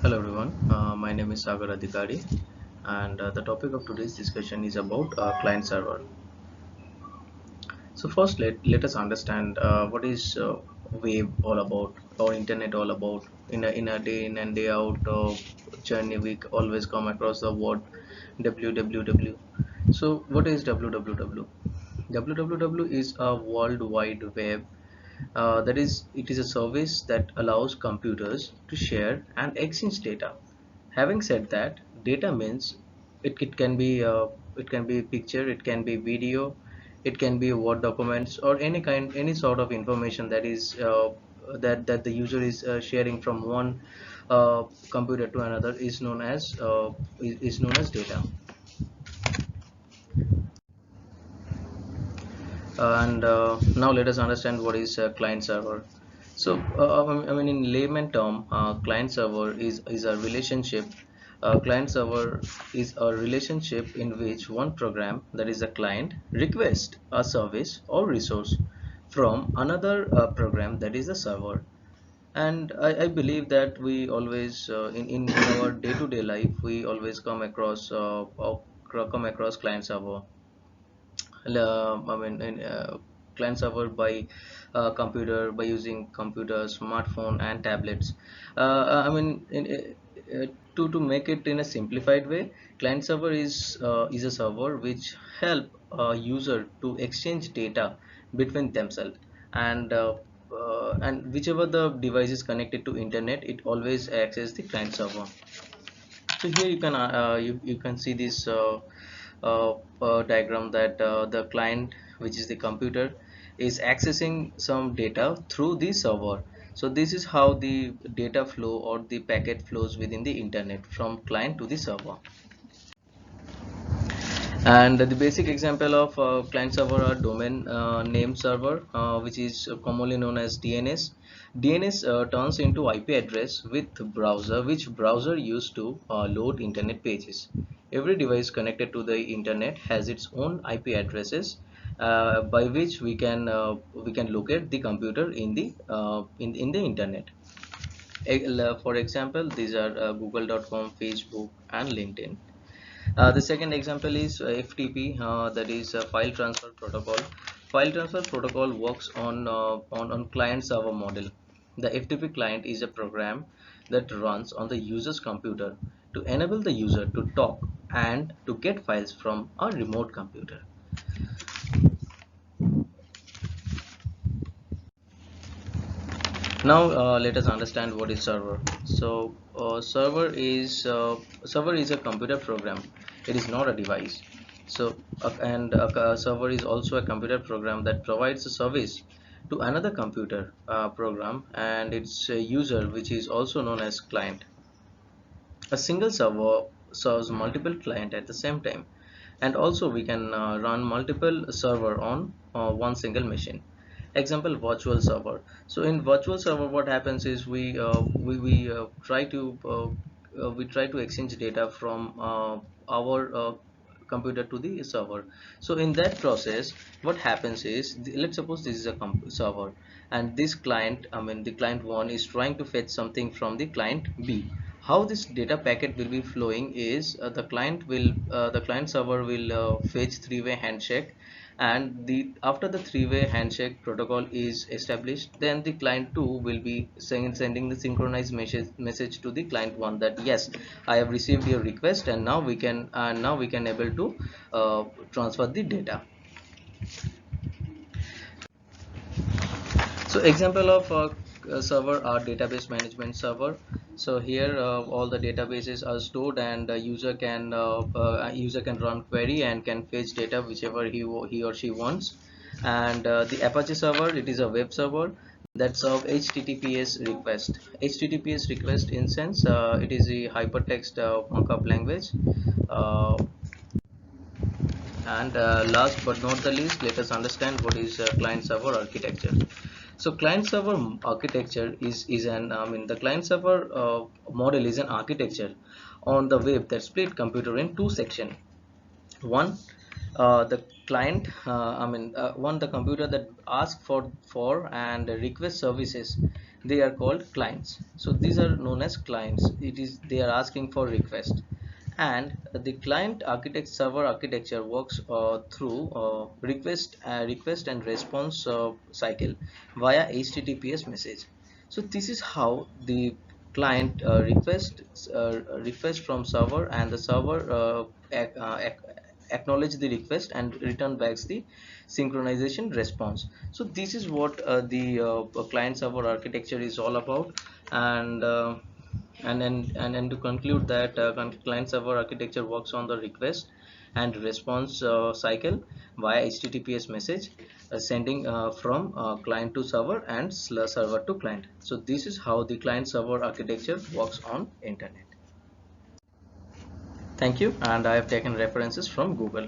Hello everyone, my name is Sagar Adhikary, and the topic of today's discussion is about client server. So first, let us understand what is web all about or internet all about. In a day in and day out journey, we always come across the word www. So what is www? www is a world wide web. That is, it is a service that allows computers to share and exchange data. Having said that, data means it can be picture, it can be video, it can be word documents, or any sort of information that is that the user is sharing from one computer to another is known as data. And now let us understand what is client server. So I mean, in layman term, client server is a relationship. Client server is a relationship in which one program, that is a client, requests a service or resource from another program, that is a server. And I believe that we always in our day-to-day life we always come across client server. I mean, client server by computer, by using computer, smartphone, and tablets. I mean, to make it in a simplified way, client server is a server which help a user to exchange data between themselves, and whichever the device is connected to internet, it always access the client server. So here you can see this diagram that the client, which is the computer, is accessing some data through the server. So this is how the data flow or the packet flows within the internet from client to the server. And the basic example of client server are domain name server, which is commonly known as DNS. DNS turns into IP address with browser, which browser used to load internet pages. Every device connected to the internet has its own IP addresses, by which we can locate the computer in the internet. For example, these are google.com, Facebook, and LinkedIn. The second example is FTP, that is file transfer protocol. File transfer protocol works on client server model. The FTP client is a program that runs on the user's computer to enable the user to talk and to get files from a remote computer. Now let us understand what is server. So server is a computer program. It is not a device. So and a server is also a computer program that provides a service to another computer program and its user, which is also known as client. A single server serves multiple clients at the same time, and also we can run multiple server on one single machine. Example, virtual server. So in virtual server, what happens is we try to exchange data from our computer to the server. So in that process, what happens is, let's suppose this is a server, and this client, I mean the client 1 is trying to fetch something from the client B. How this data packet will be flowing is, the client server will fetch three-way handshake, and the after the three-way handshake protocol is established, then the client 2 will be sending the synchronized message to the client 1 that yes, I have received your request, and now we can able to transfer the data. So example of a server are database management server. So here all the databases are stored, and user can run query and can fetch data whichever he or she wants. And the Apache server, it is a web server that serve HTTPS request. HTTPS request in sense, it is a hypertext markup language. Uh, and last but not the least, let us understand what is client server architecture. So client server architecture is an I mean the client server model is an architecture on the web that split computer in two sections. One, the client, one, the computer that asks for and request services they are called clients. So these are known as clients. It is they are asking for request, and the client architect server architecture works through request and response cycle via HTTPS message. So this is how the client request from server, and the server acknowledge the request and return back the synchronization response. So this is what the client server architecture is all about. And uh, and then and then to conclude that client server architecture works on the request and response cycle via HTTPS message, sending from client to server and server to client. So this is how the client server architecture works on internet. Thank you, and I have taken references from Google.